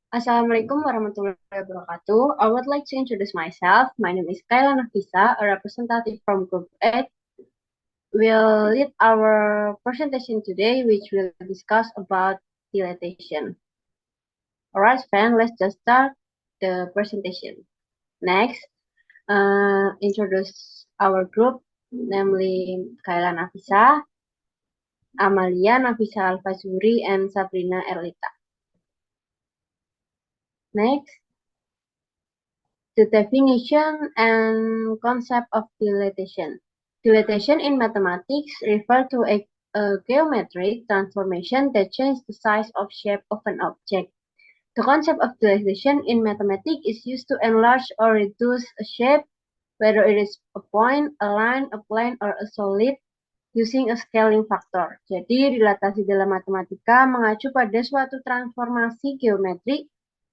Assalamualaikum warahmatullahi wabarakatuh. I would like to introduce myself. My name is Kayla Nafisa, a representative from Group 8. We'll lead our presentation today, which will discuss about dilatation. Alright, friend, let's just start the presentation. Next, introduce our group, namely Kayla Nafisa, Amalia Nafisa Alfazuri, and Sabrina Erlita. Next, the definition and concept of dilatation. Dilatation in mathematics refers to a geometric transformation that changes the size or shape of an object. The concept of dilatation in mathematics is used to enlarge or reduce a shape, whether it is a point, a line, a plane, or a solid, using a scaling factor. Jadi, dilatasi dalam matematika mengacu pada suatu transformasi geometri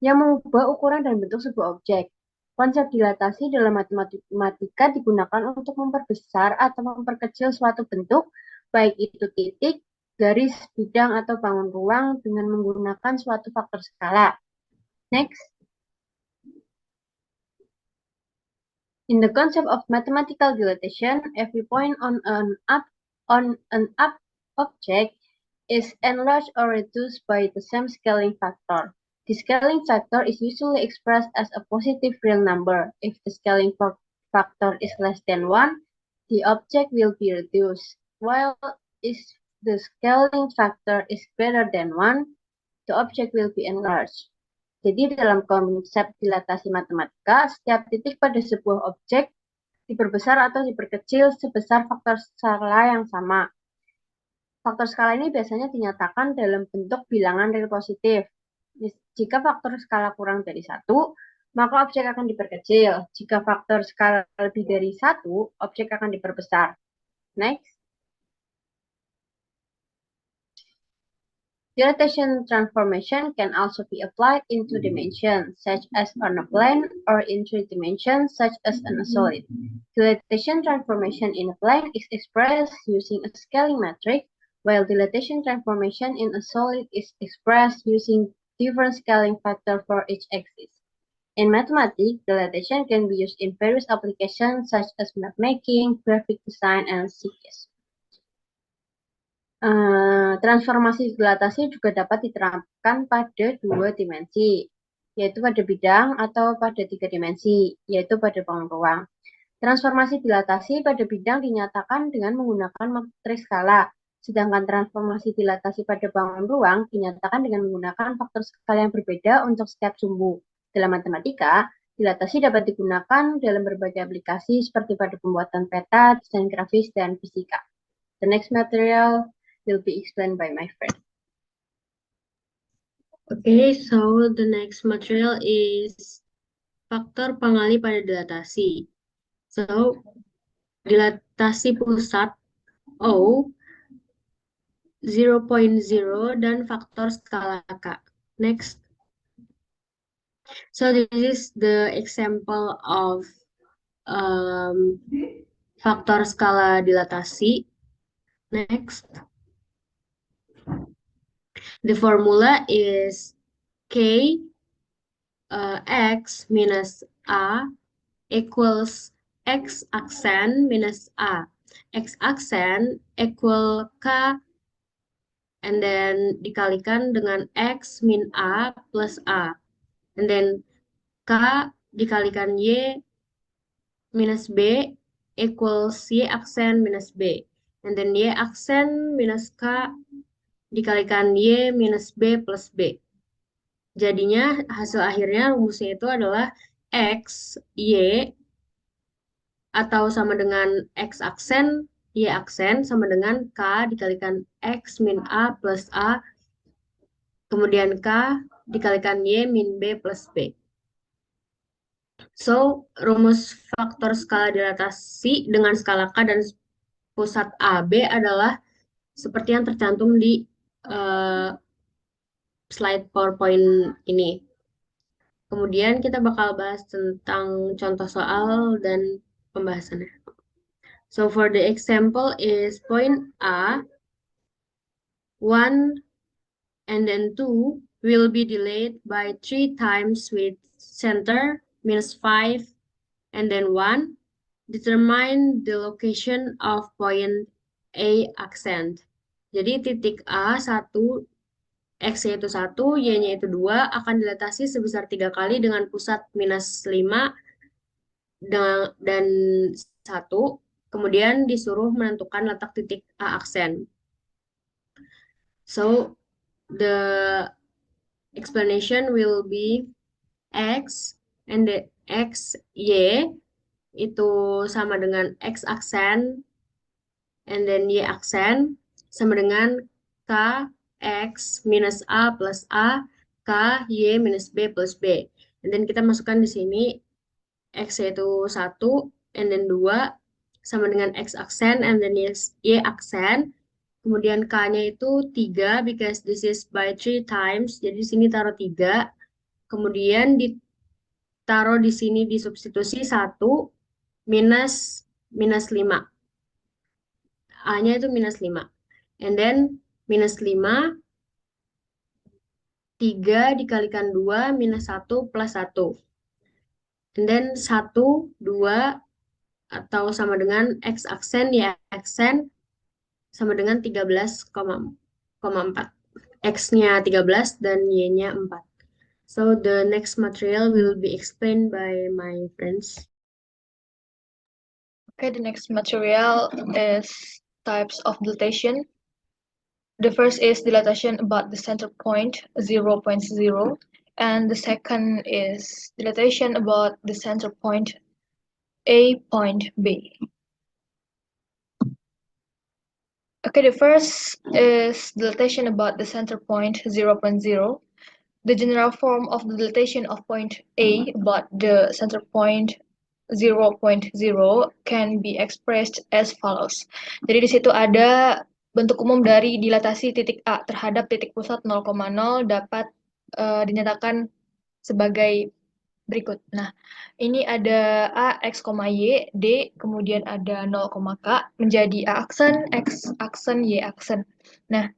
yang mengubah ukuran dan bentuk sebuah objek. Konsep dilatasi dalam matematika digunakan untuk memperbesar atau memperkecil suatu bentuk, baik itu titik, garis, bidang, atau bangun ruang dengan menggunakan suatu faktor skala. Next. In the concept of mathematical dilatation, every point on an up object is enlarged or reduced by the same scaling factor. The scaling factor is usually expressed as a positive real number. If the scaling factor is less than 1, the object will be reduced, while if the scaling factor is greater than 1, the object will be enlarged. Jadi dalam konsep dilatasi matematika, setiap titik pada sebuah objek diperbesar atau diperkecil sebesar faktor skala yang sama. Faktor skala ini biasanya dinyatakan dalam bentuk bilangan real positif. Jika faktor skala kurang dari 1, maka objek akan diperkecil. Jika faktor skala lebih dari 1, objek akan diperbesar. Next. Dilatation transformation can also be applied in two dimensions, such as on a plane, or in three dimensions, such as on a solid. Dilatation transformation in a plane is expressed using a scaling metric, while dilatation transformation in a solid is expressed using different scaling factor for each axis. In mathematics, dilatation can be used in various applications such as mapmaking, graphic design, and CGIS. Transformasi dilatasi juga dapat diterapkan pada dua dimensi, yaitu pada bidang atau pada tiga dimensi, yaitu pada bangun ruang. Transformasi dilatasi pada bidang dinyatakan dengan menggunakan matriks skala, sedangkan transformasi dilatasi pada bangun ruang dinyatakan dengan menggunakan faktor skala yang berbeda untuk setiap sumbu. Dalam matematika, dilatasi dapat digunakan dalam berbagai aplikasi seperti pada pembuatan peta, desain grafis, dan fisika. The next material will be explained by my friend. Okay, so the next material is faktor pengali pada dilatasi. So, dilatasi pusat O 0.0 dan faktor skala K. Next. So, this is the example of faktor skala dilatasi. Next. The formula is K X minus A equals X aksen minus A. X aksen equal K and then dikalikan dengan X min A plus A. And then K dikalikan Y minus B equals Y aksen minus B. And then Y aksen minus K dikalikan Y minus B plus B. Jadinya hasil akhirnya rumusnya itu adalah X, Y, atau sama dengan X aksen, Y aksen, sama dengan K dikalikan X min A plus A, kemudian K dikalikan Y min B plus B. So, rumus faktor skala dilatasi dengan skala K dan pusat AB adalah seperti yang tercantum di slide PowerPoint ini. Kemudian kita bakal bahas tentang contoh soal dan pembahasannya. So for the example is point A, 1 and then 2 will be delayed by 3 times with center -5 and then 1. Determine the location of point A accent. Jadi titik A 1, X-nya itu 1, Y-nya itu 2, akan dilatasi sebesar 3 kali dengan pusat -5 dan 1. Kemudian disuruh menentukan letak titik A aksen. So, the explanation will be X and the X, Y itu sama dengan X aksen and then Y aksen sama dengan K X minus A plus A, K Y minus B plus B. And then kita masukkan di sini X yaitu 1 and then 2 sama dengan X aksen and then Y aksen. Kemudian K-nya itu 3 because this is by 3 times. Jadi di sini taruh 3. Kemudian ditaruh di sini di substitusi 1 minus 5. A-nya itu -5. And then -5, 3 dikalikan 2, -1 plus 1. And then 1, 2, atau sama dengan X aksen, Y aksen, sama dengan 13,4. X-nya 13 dan Y-nya 4. So the next material will be explained by my friends. Okay, the next material is types of dilatation. The first is dilatation about the center point 0.0, and the second is dilatation about the center point A point B. Okay, the first is dilatation about the center point 0.0. The general form of the dilatation of point A about the center point 0.0 can be expressed as follows. Jadi di situ ada bentuk umum dari dilatasi titik A terhadap titik pusat 0,0 dapat dinyatakan sebagai berikut. Nah, ini ada A, X, Y, D, kemudian ada 0, K, menjadi A aksen, X aksen, Y aksen. Nah,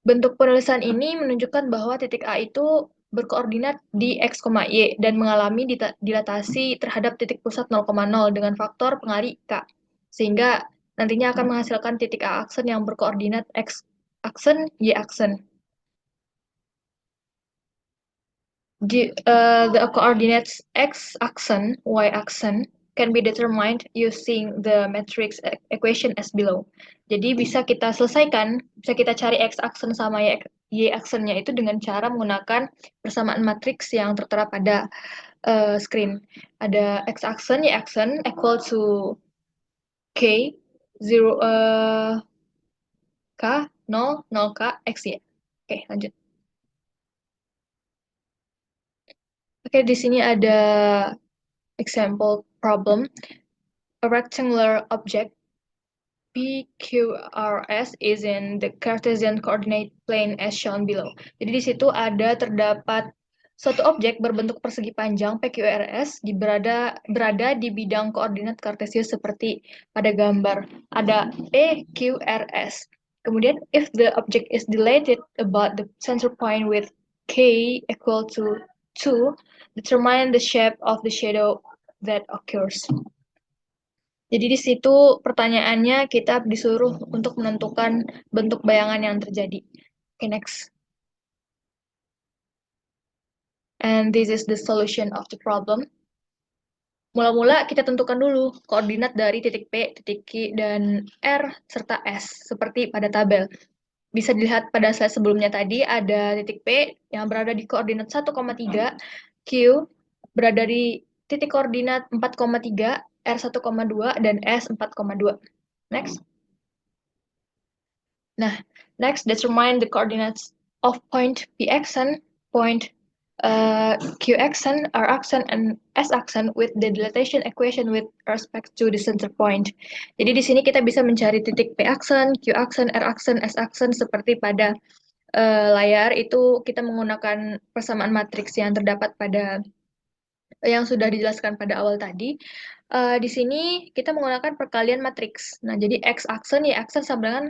bentuk penulisan ini menunjukkan bahwa titik A itu berkoordinat di X, Y, dan mengalami dilatasi terhadap titik pusat 0,0 dengan faktor pengali K. Sehingga nantinya akan menghasilkan titik A aksen yang berkoordinat X aksen, Y aksen. The coordinates X aksen, Y aksen can be determined using the matrix equation as below. Jadi bisa kita selesaikan, bisa kita cari X aksen sama Y aksennya itu dengan cara menggunakan persamaan matriks yang tertera pada screen. Ada X aksen, Y aksen equal to K, 0, K, 0, 0K, X, Y. Oke, lanjut. Oke, di sini ada example problem. A rectangular object PQRS is in the Cartesian coordinate plane as shown below. Jadi di situ terdapat suatu objek berbentuk persegi panjang PQRS berada di bidang koordinat kartesius seperti pada gambar. Ada PQRS. Kemudian if the object is dilated about the center point with K equal to 2, determine the shape of the shadow that occurs. Jadi di situ pertanyaannya kita disuruh untuk menentukan bentuk bayangan yang terjadi. Okay, next. And this is the solution of the problem. Mula-mula kita tentukan dulu koordinat dari titik P, titik Q, dan R, serta S, seperti pada tabel. Bisa dilihat pada slide sebelumnya tadi, ada titik P yang berada di koordinat 1,3, Q berada di titik koordinat 4,3, R 1,2, dan S 4,2. Next. Nah, next determine the coordinates of point P aksen, point Q aksen, R aksen, and S aksen with the dilatation equation with respect to the center point. Jadi di sini kita bisa mencari titik P aksen, Q aksen, R aksen, S aksen seperti pada layar. Itu kita menggunakan persamaan matriks yang terdapat pada yang sudah dijelaskan pada awal tadi. Di sini kita menggunakan perkalian matriks. Nah, jadi X aksen, Y aksen sama dengan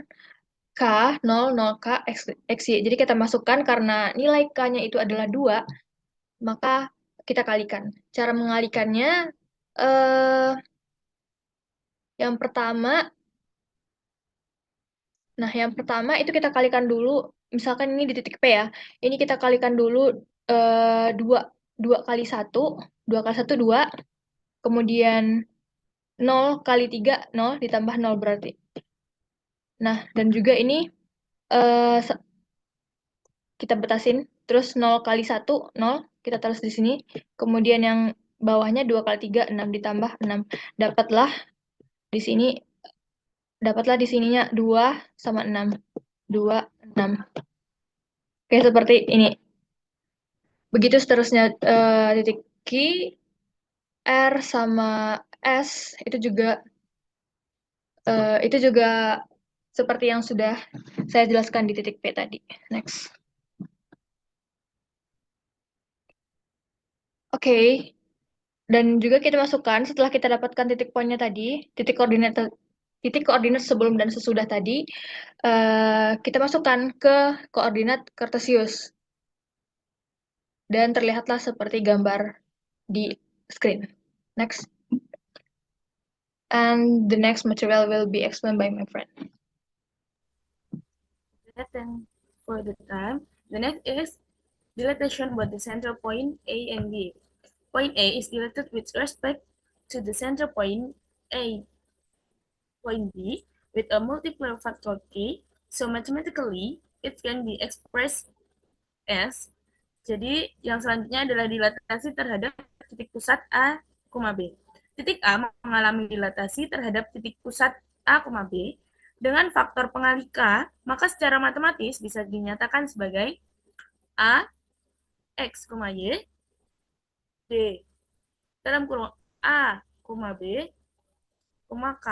K, 0, 0K, X, Y. Jadi kita masukkan karena nilai K-nya itu adalah 2, maka kita kalikan. Cara mengalikannya, yang pertama, yang pertama itu kita kalikan dulu, misalkan ini di titik P ya, ini kita kalikan dulu 2 kali 1, 2 kali 1, 2, kemudian 0 kali 3, 0, ditambah 0 berarti. Nah, dan juga ini kita batasin, terus 0 kali 1, 0, kita taruh di sini, kemudian yang bawahnya 2 kali 3, 6, ditambah 6. Dapatlah di sininya 2 sama 6. 2, 6. Oke, seperti ini. Begitu seterusnya, titik Q, R sama S itu juga seperti yang sudah saya jelaskan di titik P tadi. Next. Oke. Dan juga kita masukkan setelah kita dapatkan titik poinnya tadi, titik koordinat sebelum dan sesudah tadi, kita masukkan ke koordinat Cartesius. Dan terlihatlah seperti gambar di screen. Next. And the next material will be explained by my friend. And for the time, the next is dilatation with the center point A and B. Point A is dilated with respect to the center point A. Point B with a multiplier factor K, so mathematically it can be expressed as, jadi yang selanjutnya adalah dilatasi terhadap titik pusat A, B. Titik A mengalami dilatasi terhadap titik pusat A, B dengan faktor pengali K, maka secara matematis bisa dinyatakan sebagai A, X, Y, D dalam kurung A, B, K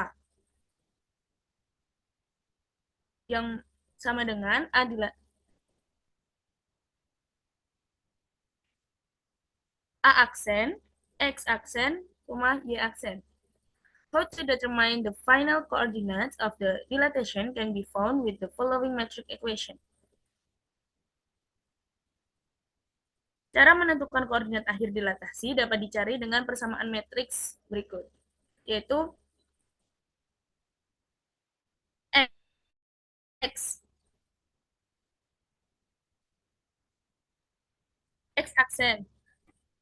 yang sama dengan A aksen, X aksen, Y aksen. How to determine the final coordinates of the dilatation can be found with the following metric equation. Cara menentukan koordinat akhir dilatasi dapat dicari dengan persamaan matriks berikut, yaitu X aksen,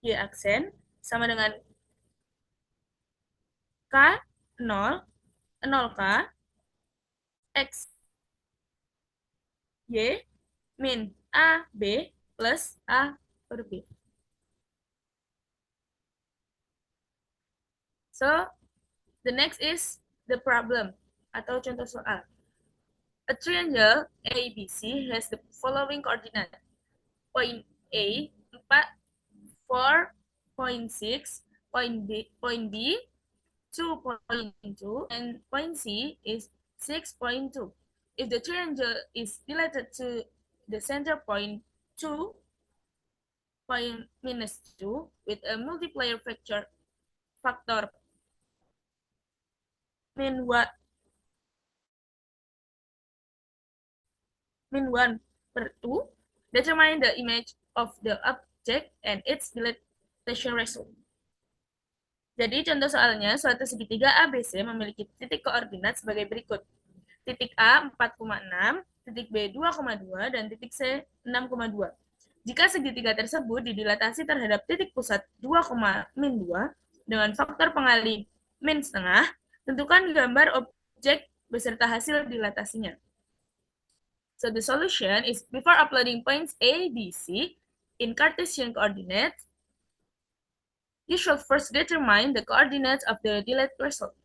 Y aksen sama dengan K 0, 0K, X, Y, min A, B, plus A per B. So, the next is the problem, atau contoh soal. A triangle ABC has the following coordinate. Point A, 4, 4.6, point B, 2.2, and point C is 6.2. If the triangle is dilated to the center point 2, point minus 2, with a multiplier factor min 1 per 2, determine the image of the object and its dilatation result. Jadi contoh soalnya, suatu segitiga ABC memiliki titik koordinat sebagai berikut. Titik A 4,6, titik B 2,2, dan titik C 6,2. Jika segitiga tersebut didilatasi terhadap titik pusat 2,2 dengan faktor pengali min setengah, tentukan gambar objek beserta hasil dilatasinya. So the solution is, before uploading points A, B, C in Cartesian coordinates, you should first determine the coordinates of the dilated result.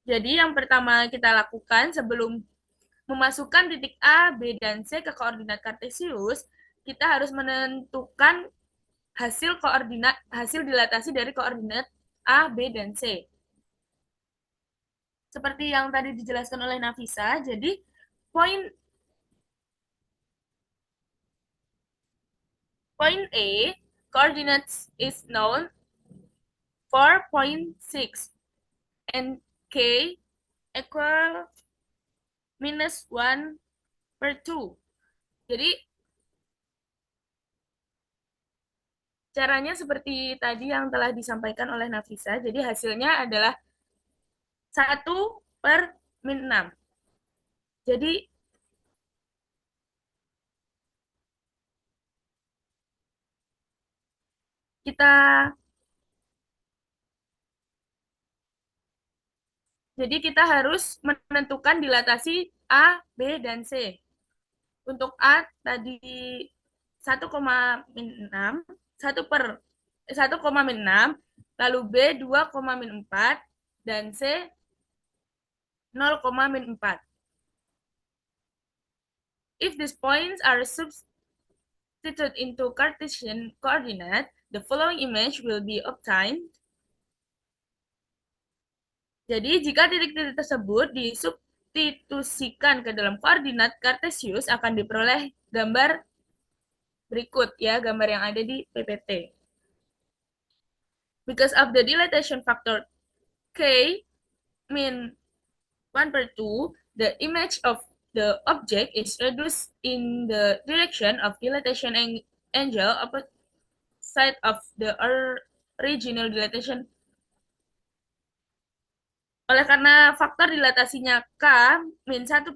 Jadi yang pertama kita lakukan sebelum memasukkan titik A, B, dan C ke koordinat Cartesius, kita harus menentukan hasil dilatasi dari koordinat A, B, dan C. Seperti yang tadi dijelaskan oleh Nafisa, jadi point A, coordinates is known 4.6, and K equal minus 1/2. Jadi caranya seperti tadi yang telah disampaikan oleh Nafisa. Jadi hasilnya adalah 1/6. Jadi kita harus menentukan dilatasi A, B, dan C. Untuk A tadi 1,6, 1/6, lalu B 2,4, dan C 0,4. If these points are substituted into Cartesian coordinate, the following image will be obtained. Jadi, jika titik-titik tersebut disubstitusikan ke dalam koordinat Cartesius, akan diperoleh gambar berikut, ya, gambar yang ada di PPT. Because of the dilatation factor K mean 1/2, the image of the object is reduced in the direction of dilatation angle opposite of the original dilatation. Oleh karena faktor dilatasinya K min 1/2,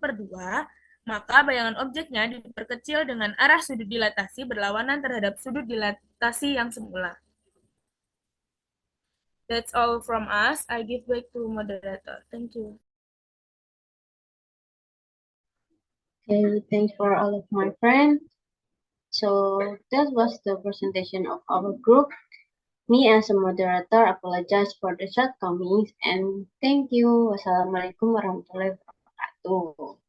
maka bayangan objeknya diperkecil dengan arah sudut dilatasi berlawanan terhadap sudut dilatasi yang semula. That's all from us. I give back to moderator. Thank you. Okay, thanks for all of my friends. So that was the presentation of our group. Me as a moderator apologize for the shortcomings and thank you. Wassalamualaikum warahmatullahi wabarakatuh.